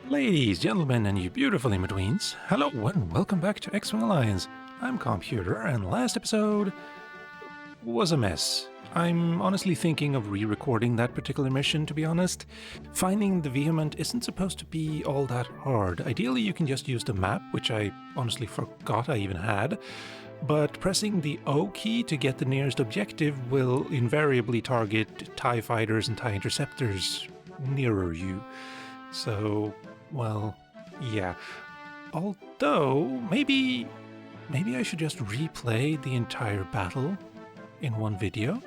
Ladies, gentlemen, and you beautiful in-betweens, hello and welcome back to X-Wing Alliance. I'm Calmputer, and last episode was a mess. I'm honestly thinking of re-recording that particular mission, to be honest. Finding the Vehement isn't supposed to be all that hard. Ideally, you can just use the map, which I honestly forgot I even had. But pressing the O key to get the nearest objective will invariably target TIE fighters and TIE interceptors nearer you. So, well, yeah. Although, maybe I should just replay the entire battle in one video.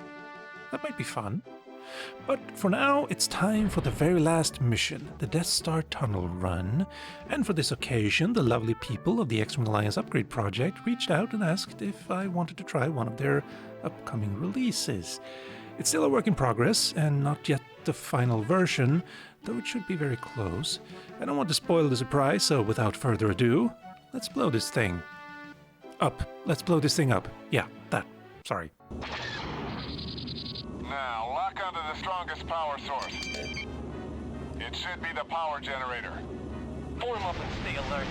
That might be fun. But for now, it's time for the very last mission, the Death Star Tunnel Run. And for this occasion, the lovely people of the X-Wing Alliance Upgrade Project reached out and asked if I wanted to try one of their upcoming releases. It's still a work in progress, and not yet the final version, though it should be very close. I don't want to spoil the surprise, so without further ado, let's blow this thing up. Let's blow this thing up. Yeah, that. Sorry. Now, lock onto the strongest power source. It should be the power generator. Form up and stay alert.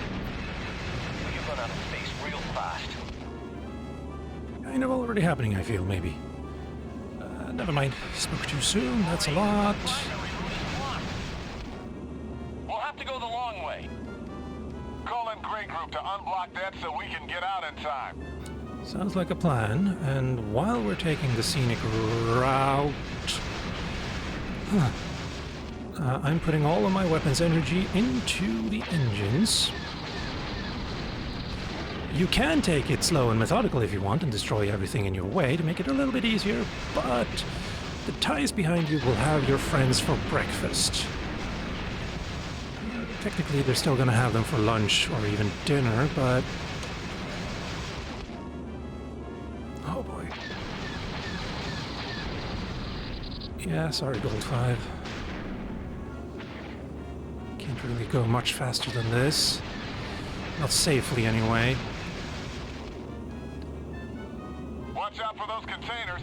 You run out of space real fast. Kind of already happening, I feel, maybe. Never mind. Spoke too soon. That's a lot. We'll have to go the long way. Call in Grey Group to unblock that so we can get out in time. Sounds like a plan. And while we're taking the scenic route... I'm putting all of my weapons energy into the engines. You can take it slow and methodical if you want and destroy everything in your way to make it a little bit easier, but the TIEs behind you will have your friends for breakfast. Technically, they're still going to have them for lunch or even dinner, but... Oh boy. Yeah, sorry, Gold 5. Can't really go much faster than this. Not safely, anyway. Watch out for those containers.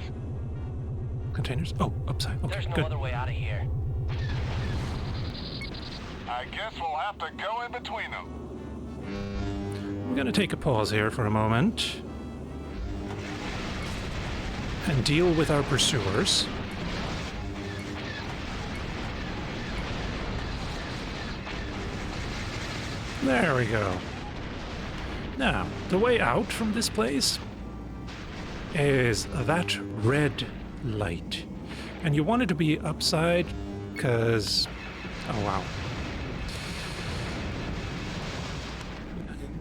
Containers? Oh, upside. Okay, There's no good. other way out of here. I guess we'll have to go in between them. We're going to take a pause here for a moment and deal with our pursuers. There we go. Now, the way out from this place is that red light. And you want it to be upside because... Oh, wow.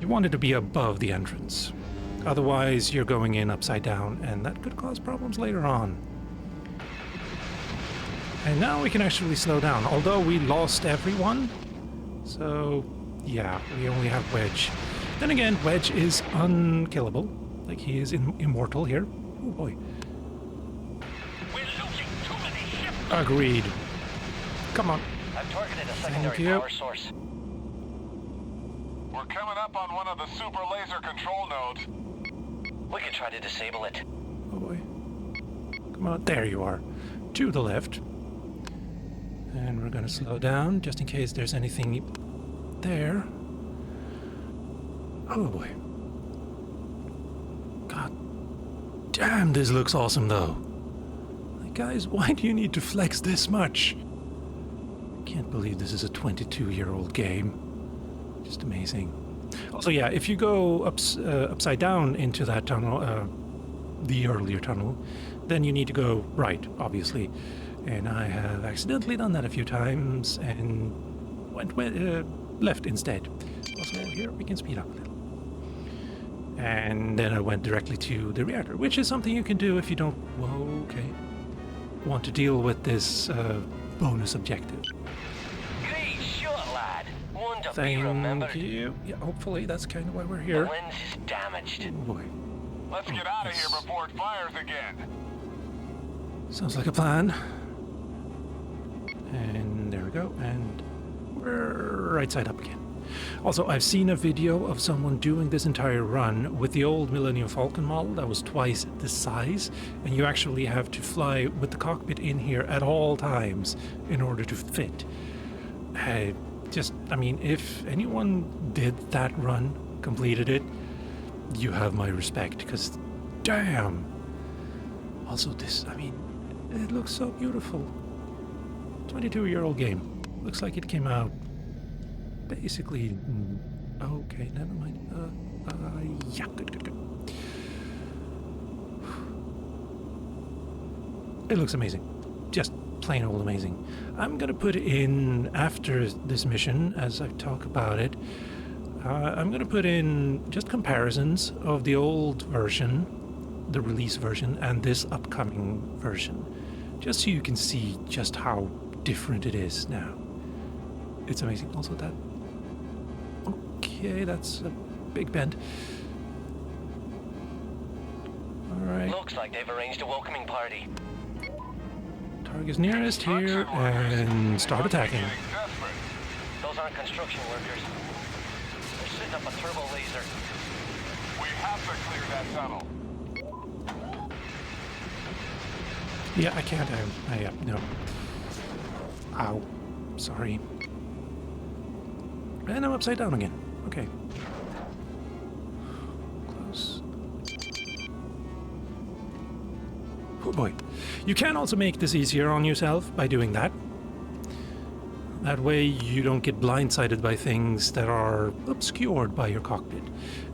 You want it to be above the entrance. Otherwise, you're going in upside down, and that could cause problems later on. And now we can actually slow down, although we lost everyone. So, yeah, we only have Wedge. Then again, Wedge is unkillable. Like, he is immortal here. Oh boy. We're losing too many ships. Agreed. Come on. I've targeted a secondary power source. We're coming up on one of the super laser control nodes. We can try to disable it. Oh boy. Come on, there you are. To the left. And we're gonna slow down, just in case there's anything there. Oh boy. God damn, this looks awesome though. Like, guys, why do you need to flex this much? Can't believe this is a 22-year-old game. Just amazing. Also, yeah, if you go upside down into that tunnel, the earlier tunnel, then you need to go right, obviously. And I have accidentally done that a few times and went left instead. Also, here we can speed up a little. And then I went directly to the reactor, which is something you can do if you don't, want to deal with this bonus objective. Great shot, lad. One to be remembered. Thank you. Yeah, hopefully that's kind of why we're The here. lens is damaged. Oh boy. Let's get out of here before it fires again. Sounds like a plan. And there we go, and we're right side up again. Also, I've seen a video of someone doing this entire run with the old Millennium Falcon model that was twice the size, and you actually have to fly with the cockpit in here at all times in order to fit. Just, I mean, if anyone did that run, completed it, you have my respect, because damn. Also this, I mean, it looks so beautiful. 22-year-old game. Looks like it came out basically... Okay, never mind. Yeah, good. It looks amazing. Just plain old amazing. I'm gonna put in, after this mission, as I talk about it, I'm gonna put in just comparisons of the old version, the release version, and this upcoming version. Just so you can see just how different it is now. It's amazing. Also that... Okay, that's a big bend. Alright. Looks like they've arranged a welcoming party. Target's nearest here, and start attacking. Those aren't construction workers. They're setting up a turbo laser. We have to clear that tunnel. Yeah, I can't. No. Ow. Sorry. And I'm upside down again. Okay. Close. Oh boy. You can also make this easier on yourself by doing that. That way you don't get blindsided by things that are obscured by your cockpit.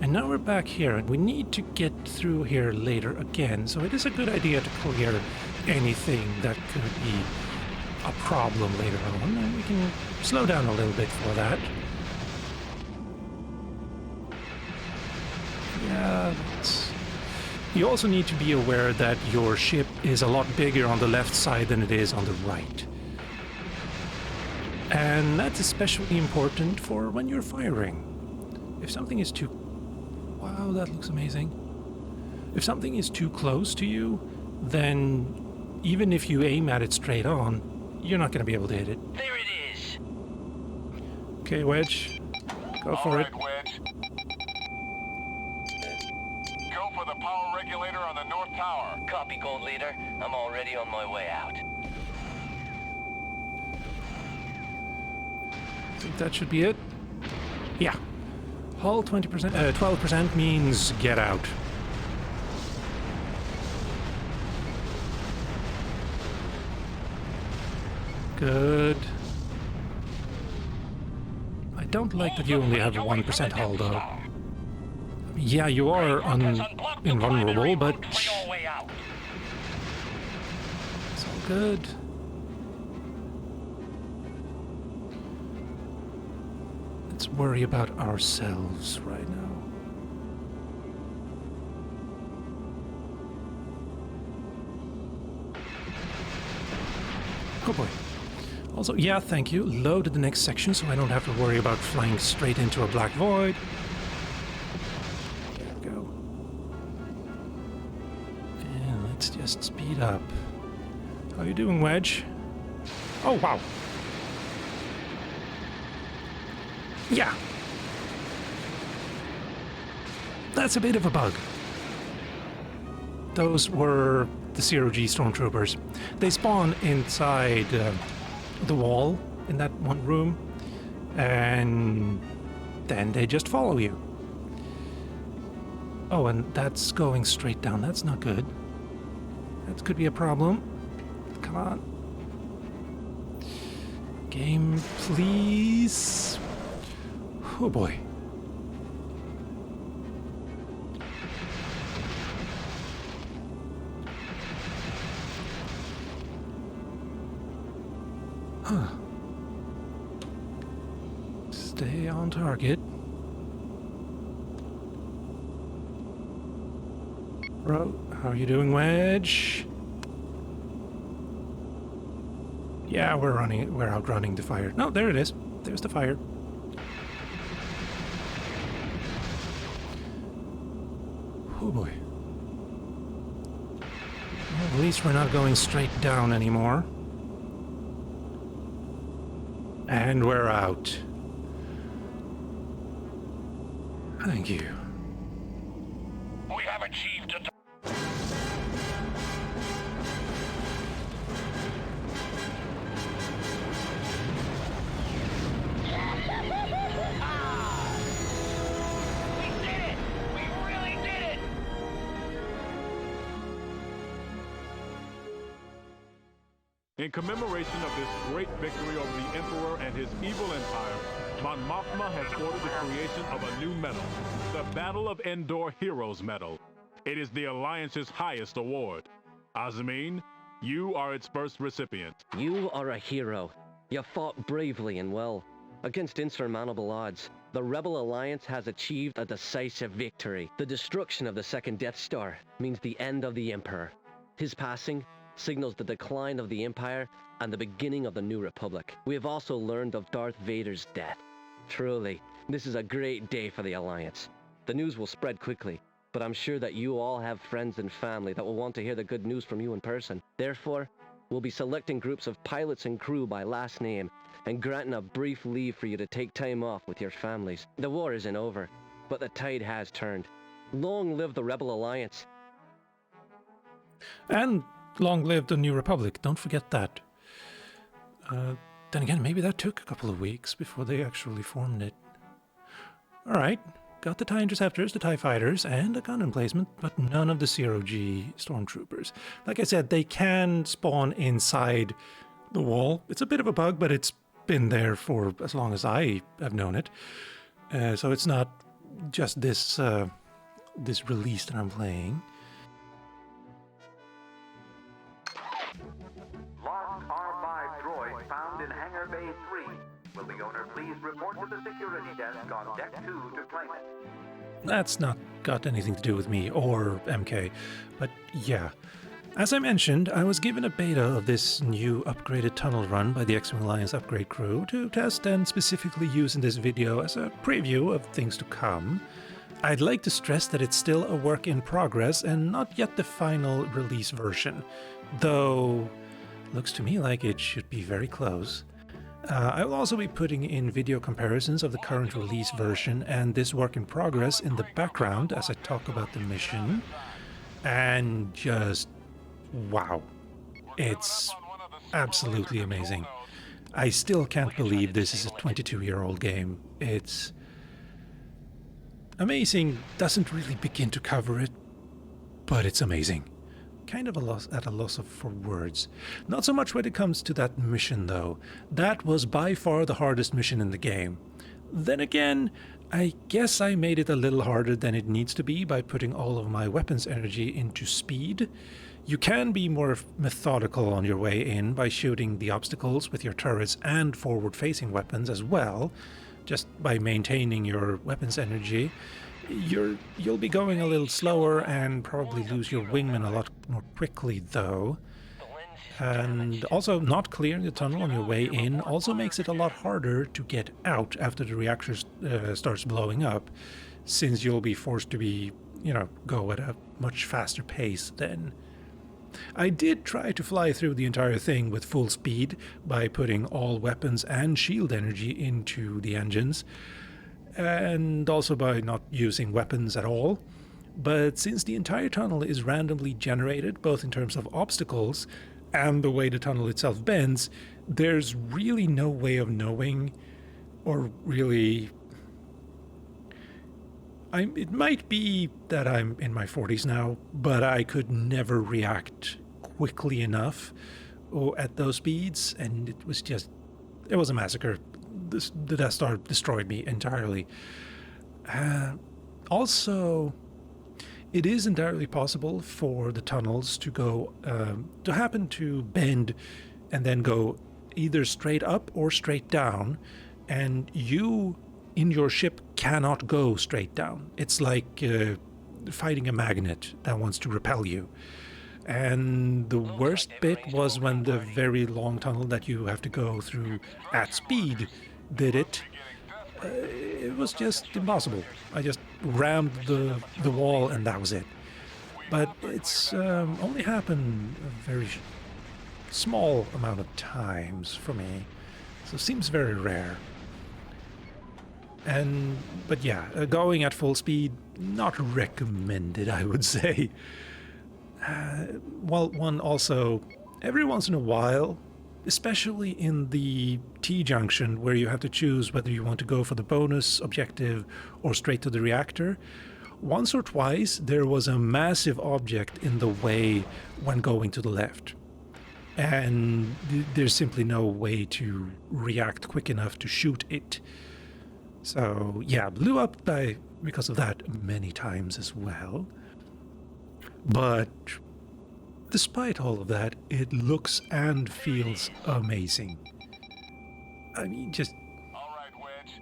And now we're back here, and we need to get through here later again, so it is a good idea to clear anything that could be a problem later on, and we can slow down a little bit for that. Yeah, you also need to be aware that your ship is a lot bigger on the left side than it is on the right. And that's especially important for when you're firing. If something is too... Wow, that looks amazing. If something is too close to you, then even if you aim at it straight on, you're not going to be able to hit it. There it is. Okay, Wedge. Go for it. Wedge. Go for the power regulator on the north tower. Copy, Gold Leader. I'm already on my way out. I think that should be it. Yeah. Hull 20%, 12% means get out. Good. I don't like that you only have a 1% hull, though. Yeah, you are invulnerable, but it's all good. Let's worry about ourselves right now. Oh boy. Also, yeah, thank you. Load the next section so I don't have to worry about flying straight into a black void. There we go. And let's just speed up. How you doing, Wedge? Oh, wow. Yeah. That's a bit of a bug. Those were the Zero-G stormtroopers. They spawn inside the wall in that one room, and then they just follow you. Oh, and that's going straight down. That's not good. That could be a problem. Come on. Game, please. Oh boy. Huh. Stay on target. Bro, how are you doing, Wedge? Yeah, we're outrunning the fire. No, there it is. There's the fire. Oh boy. Well, at least we're not going straight down anymore. And we're out. Thank you. We have achieved a... In commemoration of this great victory over the Emperor and his evil empire, Mon Mothma has ordered the creation of a new medal, the Battle of Endor Heroes Medal. It is the Alliance's highest award. Azamine, you are its first recipient. You are a hero. You fought bravely and well. Against insurmountable odds, the Rebel Alliance has achieved a decisive victory. The destruction of the second Death Star means the end of the Emperor. His passing signals the decline of the Empire and the beginning of the New Republic. We have also learned of Darth Vader's death. Truly, this is a great day for the Alliance. The news will spread quickly, but I'm sure that you all have friends and family that will want to hear the good news from you in person. Therefore, we'll be selecting groups of pilots and crew by last name and granting a brief leave for you to take time off with your families. The war isn't over, but the tide has turned. Long live the Rebel Alliance. And long live the New Republic, don't forget that. Then again, maybe that took a couple of weeks before they actually formed it. Alright, got the TIE Interceptors, the TIE Fighters, and a gun emplacement, but none of the Zero-G Stormtroopers. Like I said, they can spawn inside the wall. It's a bit of a bug, but it's been there for as long as I have known it. So it's not just this release that I'm playing. Lost R5 droid found in Hangar Bay 3. Will the owner please report to the security desk on Deck 2 to claim it? That's not got anything to do with me or MK, but yeah. As I mentioned, I was given a beta of this new upgraded tunnel run by the X-Wing Alliance upgrade crew to test and specifically use in this video as a preview of things to come. I'd like to stress that it's still a work in progress and not yet the final release version, though looks to me like it should be very close. I will also be putting in video comparisons of the current release version and this work in progress in the background as I talk about the mission, and just wow, it's absolutely amazing. I still can't believe this is a 22-year-old game. It's amazing, doesn't really begin to cover it, but it's amazing. Kind of at a loss for words. Not so much when it comes to that mission though. That was by far the hardest mission in the game. Then again, I guess I made it a little harder than it needs to be by putting all of my weapons energy into speed. You can be more methodical on your way in by shooting the obstacles with your turrets and forward-facing weapons as well, just by maintaining your weapons energy. You'll be going a little slower and probably lose your wingman a lot more quickly though. And also not clearing the tunnel on your way in also makes it a lot harder to get out after the reactor starts blowing up, since you'll be forced to go at a much faster pace then. I did try to fly through the entire thing with full speed by putting all weapons and shield energy into the engines, and also by not using weapons at all. But since the entire tunnel is randomly generated, both in terms of obstacles and the way the tunnel itself bends, there's really no way of knowing, or really... it might be that I'm in my 40s now, but I could never react quickly enough at those speeds, and it was a massacre. The Death Star destroyed me entirely. Also, it is entirely possible for the tunnels to happen to bend and then go either straight up or straight down, and you in your ship cannot go straight down. It's like fighting a magnet that wants to repel you. And the worst bit was when the very long tunnel that you have to go through at speed did it. It was just impossible. I just rammed the wall and that was it. But it's only happened a very small amount of times for me, so it seems very rare. But yeah, going at full speed, not recommended, I would say. One also, every once in a while, especially in the T-junction where you have to choose whether you want to go for the bonus objective or straight to the reactor, once or twice there was a massive object in the way when going to the left. and there's simply no way to react quick enough to shoot it. So yeah, blew up because of that many times as well. But despite all of that, it looks and feels amazing. I mean, just All right, Wedge.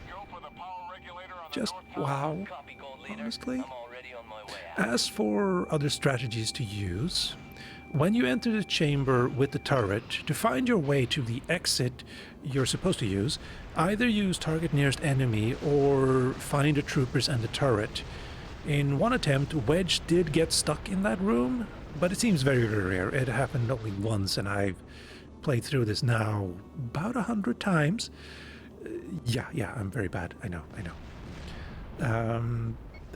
Go for the power regulator on just the north tower. wow, Copy, Gold Leader. honestly. I'm already on my way out. As for other strategies to use, when you enter the chamber with the turret, to find your way to the exit you're supposed to use, either use target nearest enemy or find the troopers and the turret. In one attempt, Wedge did get stuck in that room, but it seems very, very rare. It happened only once, and I've played through this now about 100 times. Yeah, I'm very bad. I know.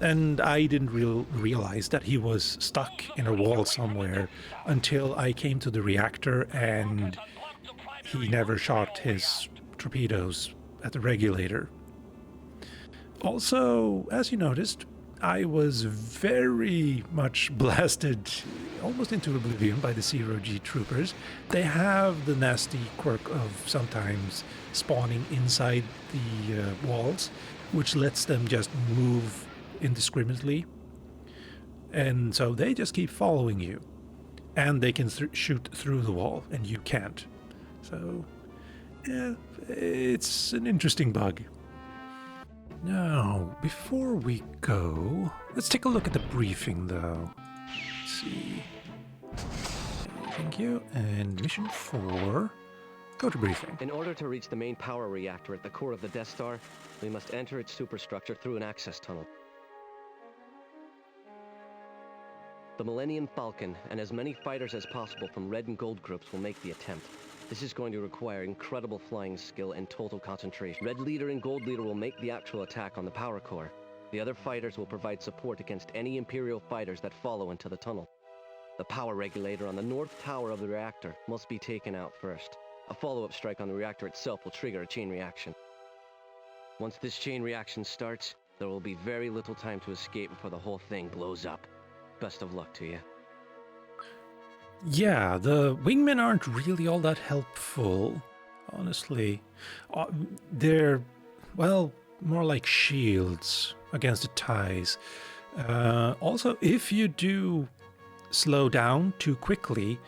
And I didn't realize that he was stuck in a wall somewhere until I came to the reactor, and he never shot his torpedoes at the regulator. Also, as you noticed, I was very much blasted almost into oblivion by the zero-G troopers. They have the nasty quirk of sometimes spawning inside the walls, which lets them just move indiscriminately. And so they just keep following you. And they can shoot through the wall, and you can't. So, yeah, it's an interesting bug. Now, before we go, let's take a look at the briefing, though. Let's see. Thank you. And mission 4. Go to briefing. In order to reach the main power reactor at the core of the Death Star, we must enter its superstructure through an access tunnel. The Millennium Falcon and as many fighters as possible from Red and Gold groups will make the attempt. This is going to require incredible flying skill and total concentration. Red Leader and Gold Leader will make the actual attack on the power core. The other fighters will provide support against any Imperial fighters that follow into the tunnel. The power regulator on the north tower of the reactor must be taken out first. A follow-up strike on the reactor itself will trigger a chain reaction. Once this chain reaction starts, there will be very little time to escape before the whole thing blows up. Best of luck to you. Yeah, the wingmen aren't really all that helpful, honestly. They're, well, more like shields against the ties. Also, if you do slow down too quickly,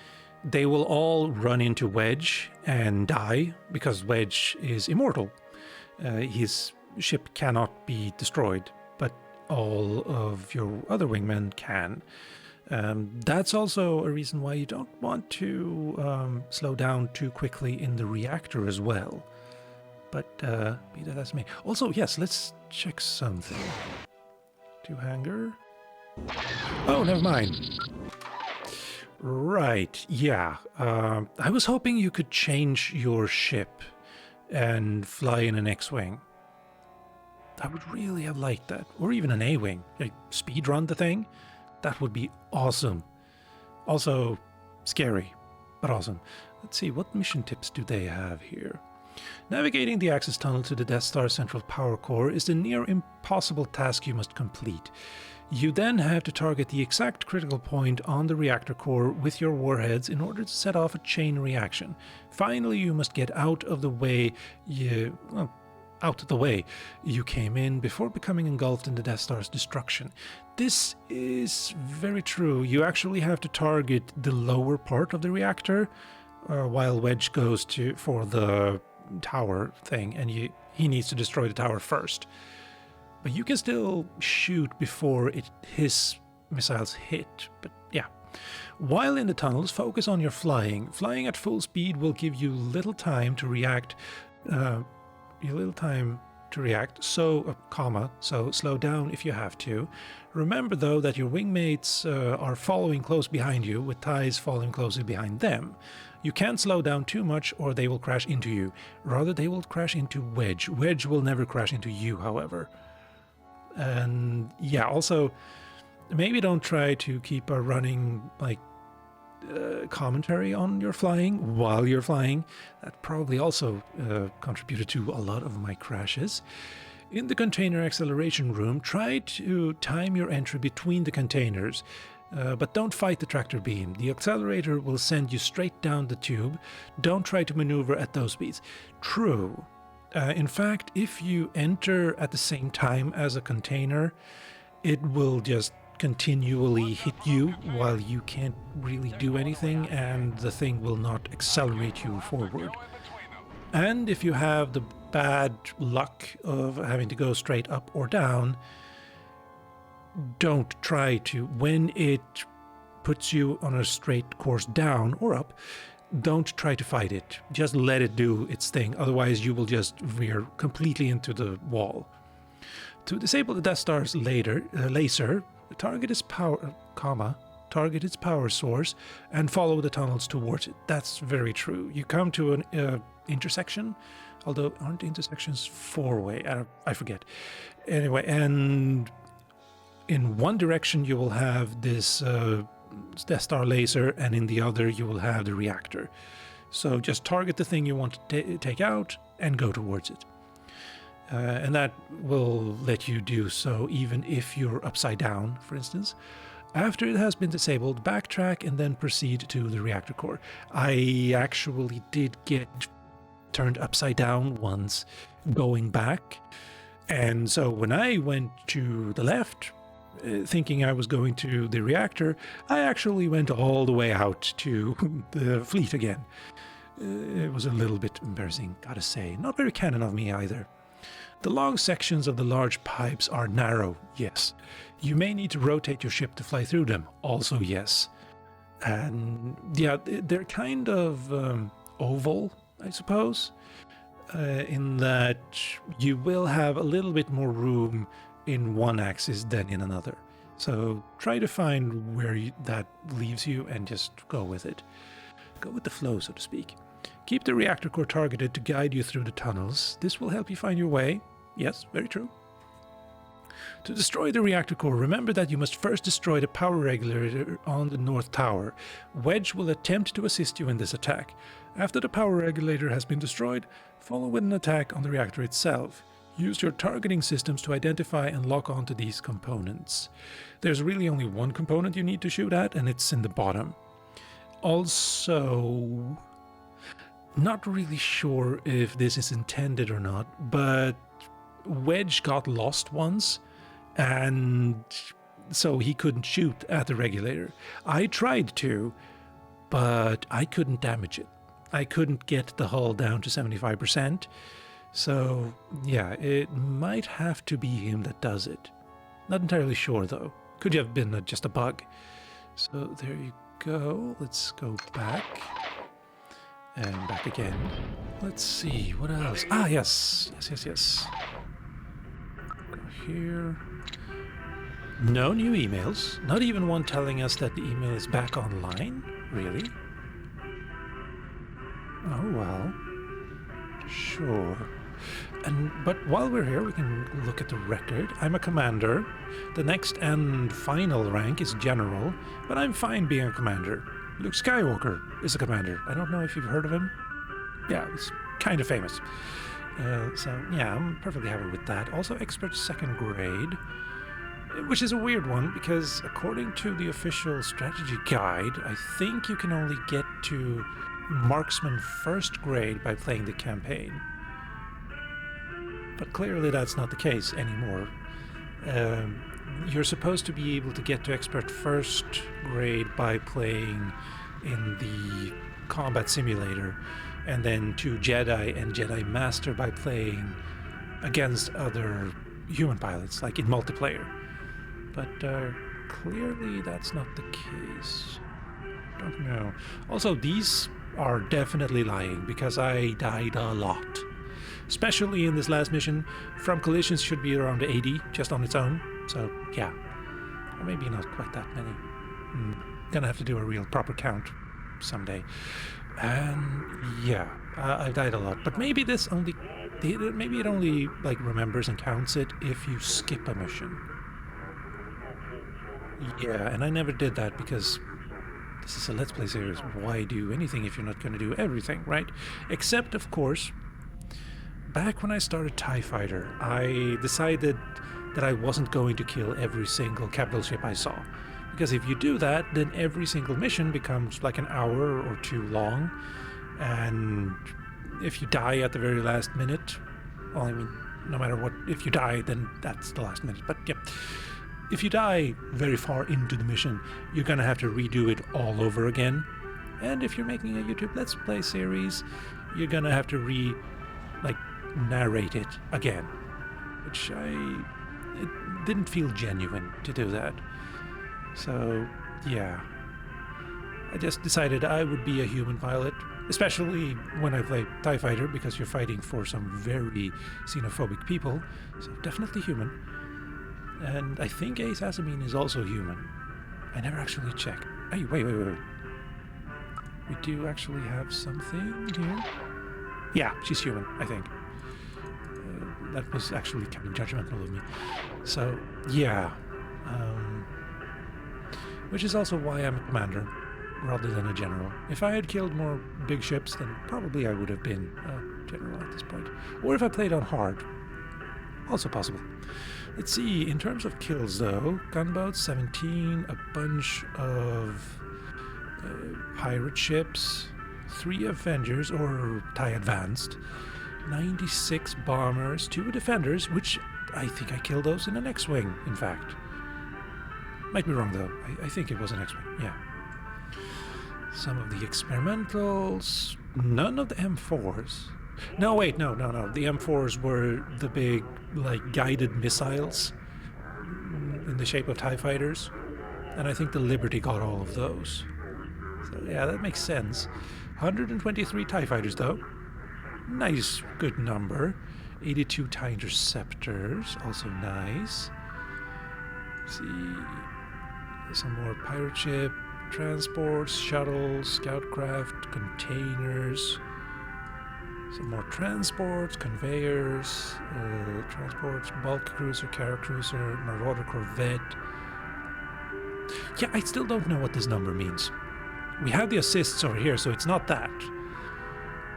they will all run into Wedge and die, because Wedge is immortal. His ship cannot be destroyed, but all of your other wingmen can. That's also a reason why you don't want to slow down too quickly in the reactor as well. But be that as may. Also, yes, let's check something. To hangar. Oh, never mind. Right, yeah. I was hoping you could change your ship and fly in an X-Wing. I would really have liked that. Or even an A-Wing. Like, speedrun the thing. That would be awesome. Also, scary, but awesome. Let's see, what mission tips do they have here? Navigating the access tunnel to the Death Star Central Power Core is the near impossible task you must complete. You then have to target the exact critical point on the reactor core with your warheads in order to set off a chain reaction. Finally, you must get out of the way you came in before becoming engulfed in the Death Star's destruction. This is very true. You actually have to target the lower part of the reactor while Wedge goes for the tower thing, and he needs to destroy the tower first. But you can still shoot before his missiles hit. But yeah. While in the tunnels, focus on your flying. Flying at full speed will give you little time to react. So slow down if you have to. Remember, though, that your wingmates are following close behind you, with ties following closely behind them. You can't slow down too much or they will crash into you. Rather, they will crash into Wedge. Wedge will never crash into you, however. And yeah, also, maybe don't try to keep a running, commentary on your flying while you're flying. That probably also contributed to a lot of my crashes. In the container acceleration room, try to time your entry between the containers. But don't fight the tractor beam. The accelerator will send you straight down the tube. Don't try to maneuver at those speeds. True. In fact, if you enter at the same time as a container, it will just continually hit you while you can't really do anything, and the thing will not accelerate you forward. And if you have the bad luck of having to go straight up or down, don't try to. When it puts you on a straight course down or up, don't try to fight it. Just let it do its thing. Otherwise, you will just veer completely into the wall. To disable the Death Star's laser, target its power source and follow the tunnels towards it. That's very true. You come to an intersection, although aren't intersections four-way? I forget. Anyway, and in one direction you will have this Death Star laser, and in the other you will have the reactor. So just target the thing you want to take out and go towards it. And that will let you do so even if you're upside down, for instance. After it has been disabled, backtrack and then proceed to the reactor core. I actually did get turned upside down once going back. And so when I went to the left, thinking I was going to the reactor, I actually went all the way out to the fleet again. It was a little bit embarrassing, gotta say. Not very canon of me either. The long sections of the large pipes are narrow, yes. You may need to rotate your ship to fly through them, also yes. And yeah, they're kind of oval, I suppose, in that you will have a little bit more room in one axis than in another. So try to find where that leaves you and just go with it. Go with the flow, so to speak. Keep the reactor core targeted to guide you through the tunnels. This will help you find your way. Yes, very true. To destroy the reactor core, remember that you must first destroy the power regulator on the North Tower. Wedge will attempt to assist you in this attack. After the power regulator has been destroyed, follow with an attack on the reactor itself. Use your targeting systems to identify and lock onto these components. There's really only one component you need to shoot at, and it's in the bottom. Also, not really sure if this is intended or not, but Wedge got lost once, and so he couldn't shoot at the regulator. I tried to, but I couldn't damage it. I couldn't get the hull down to 75%. So, yeah, it might have to be him that does it. Not entirely sure, though. Could have been just a bug. So, there you go. Let's go back. And back again. Let's see, what else? Ah, yes. Yes. Go here. No new emails. Not even one telling us that the email is back online. Really? Oh, well. Sure. But while we're here, we can look at the record. I'm a commander. The next and final rank is general, but I'm fine being a commander. Luke Skywalker is a commander. I don't know if you've heard of him. Yeah, he's kind of famous. So, yeah, I'm perfectly happy with that. Also, expert second grade, which is a weird one, because according to the official strategy guide, I think you can only get to marksman first grade by playing the campaign. But clearly that's not the case anymore. You're supposed to be able to get to expert first grade by playing in the combat simulator, and then to Jedi and Jedi Master by playing against other human pilots, like in multiplayer. But clearly that's not the case. Don't know. Also, these are definitely lying, because I died a lot. Especially in this last mission. From collisions should be around 80 just on its own. So, yeah. Or maybe not quite that many. Gonna have to do a real proper count someday. And yeah, I've died a lot. But maybe it only like remembers and counts it if you skip a mission. Yeah, and I never did that because this is a Let's Play series. Why do anything if you're not going to do everything, right? Except, of course, back when I started TIE Fighter, I decided that I wasn't going to kill every single capital ship I saw. Because if you do that, then every single mission becomes like an hour or two long. And if you die at the very last minute, well, I mean, no matter what, if you die, then that's the last minute. But yep, if you die very far into the mission, you're gonna have to redo it all over again. And if you're making a YouTube Let's Play series, you're gonna have to narrate it again. Which it didn't feel genuine to do that. So, yeah. I just decided I would be a human pilot, especially when I play TIE Fighter, because you're fighting for some very xenophobic people, so definitely human. And I think Ace Asamine is also human. I never actually checked. Hey, wait. We do actually have something here. Yeah, she's human, I think. That was actually kind of judgmental of me. So, yeah. Which is also why I'm a commander, rather than a general. If I had killed more big ships, then probably I would have been a general at this point. Or if I played on hard. Also possible. Let's see, in terms of kills though, gunboats 17, a bunch of pirate ships, 3 Avengers, or TIE Advanced, 96 bombers, 2 defenders, which I think I killed those in an X-Wing, in fact. Might be wrong though, I think it was an X-Wing, yeah. Some of the experimentals, none of the M4s. No, wait, no. The M4s were the big, guided missiles in the shape of TIE fighters. And I think the Liberty got all of those. So, yeah, that makes sense. 123 TIE fighters, though. Nice, good number. 82 TIE interceptors, also nice. Let's see. Some more pirate ship, transports, shuttles, scoutcraft, containers. Some more transports, conveyors, transports, bulk cruiser, carrier cruiser, Marauder corvette. Yeah, I still don't know what this number means. We have the assists over here, so it's not that.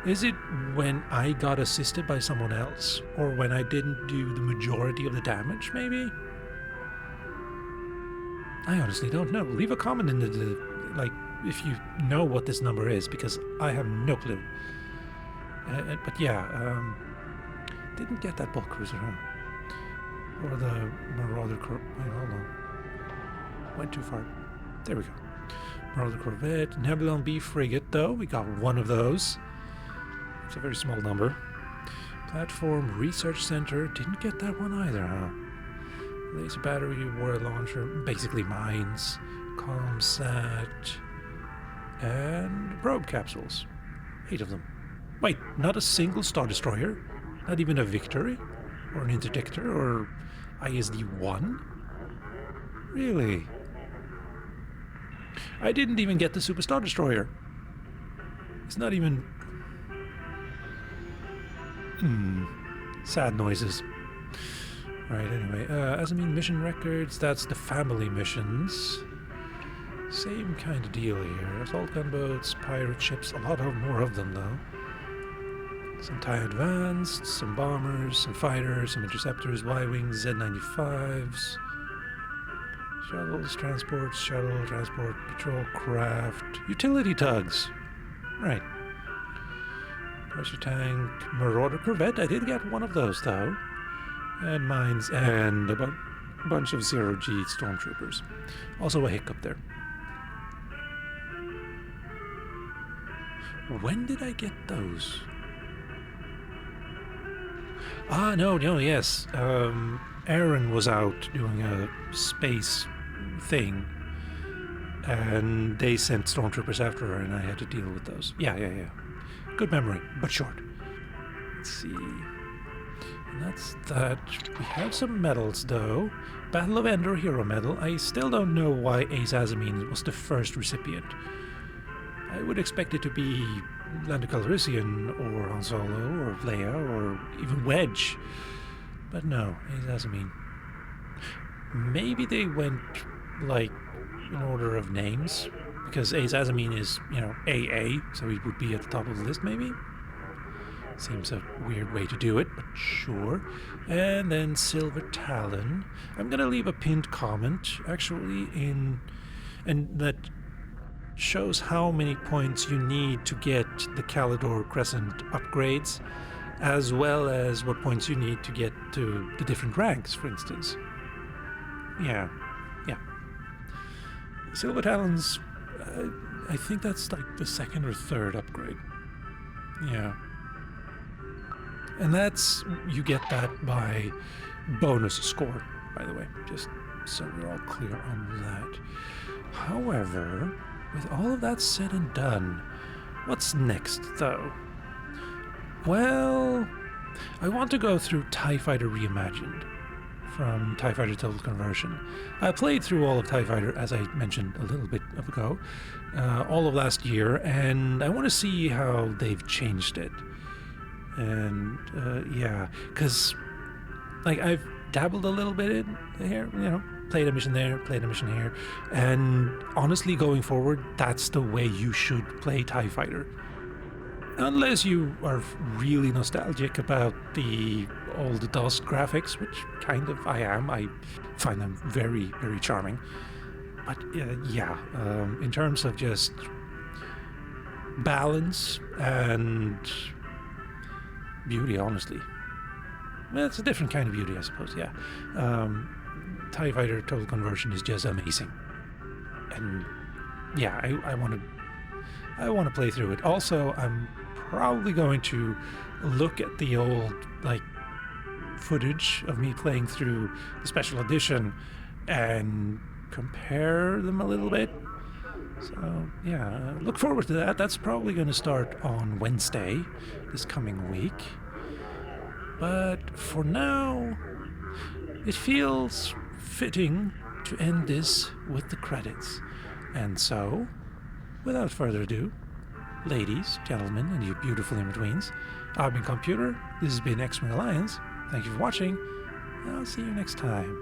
Is it when I got assisted by someone else? Or when I didn't do the majority of the damage, maybe? I honestly don't know. Leave a comment in if you know what this number is, because I have no clue. But yeah, didn't get that bulk cruiser, huh? Or the Marauder wait, hold on. Went too far. There we go. Marauder corvette, Nebulon B frigate, though. We got one of those. It's a very small number. Platform Research Center. Didn't get that one either, huh? Laser battery, war launcher, basically mines, Calmsat, and probe capsules. 8 of them. Wait, not a single Star Destroyer? Not even a Victory? Or an Interdictor? Or ISD-1? Really? I didn't even get the Super Star Destroyer. It's not even... Sad noises. Right, anyway, Asamine mission records, that's the family missions. Same kind of deal here. Assault gunboats, pirate ships, a lot more of them though. Some TIE Advanced, some bombers, some fighters, some interceptors, Y-Wings, Z-95s. Shuttles, transport, patrol craft, utility tugs. Right. Pressure tank, Marauder corvette, I did get one of those though. And mines, and a bunch of 0G stormtroopers. Also a hiccup there. When did I get those? Yes. Aaron was out doing a space thing, and they sent stormtroopers after her, and I had to deal with those. Yeah. Good memory, but short. Let's see. And that's that. We have some medals, though. Battle of Endor Hero Medal. I still don't know why Ace Asamine was the first recipient. I would expect it to be Lando Calrissian, or Han Solo, or Leia, or even Wedge. But no, Ace Asamine. Maybe they went, in order of names. Because Ace Asamine is, AA, so he would be at the top of the list, maybe? Seems a weird way to do it, but sure. And then Silver Talon. I'm gonna leave a pinned comment, actually, and that shows how many points you need to get the Calidor Crescent upgrades, as well as what points you need to get to the different ranks, for instance. Yeah. Silver Talons, I think that's like the second or third upgrade. Yeah. And you get that by bonus score, by the way, just so we're all clear on that. However, with all of that said and done, what's next, though? Well, I want to go through TIE Fighter Reimagined from TIE Fighter Total Conversion. I played through all of TIE Fighter, as I mentioned a little bit ago, all of last year, and I want to see how they've changed it. And yeah, because like I've dabbled a little bit in here, played a mission there, played a mission here, and honestly, going forward, that's the way you should play TIE Fighter. Unless you are really nostalgic about the old DOS graphics, which kind of I am. I find them very, very charming. But in terms of just balance and beauty, honestly. Well, it's a different kind of beauty, I suppose, yeah. TIE Fighter Total Conversion is just amazing. And yeah, I want to play through it. Also, I'm probably going to look at the old footage of me playing through the special edition and compare them a little bit. So yeah, look forward to that. That's probably going to start on Wednesday this coming week. But for now, it feels fitting to end this with the credits. And so, without further ado, ladies, gentlemen, and you beautiful in-betweens, I've been Calmputer, this has been X-Wing Alliance, thank you for watching, and I'll see you next time.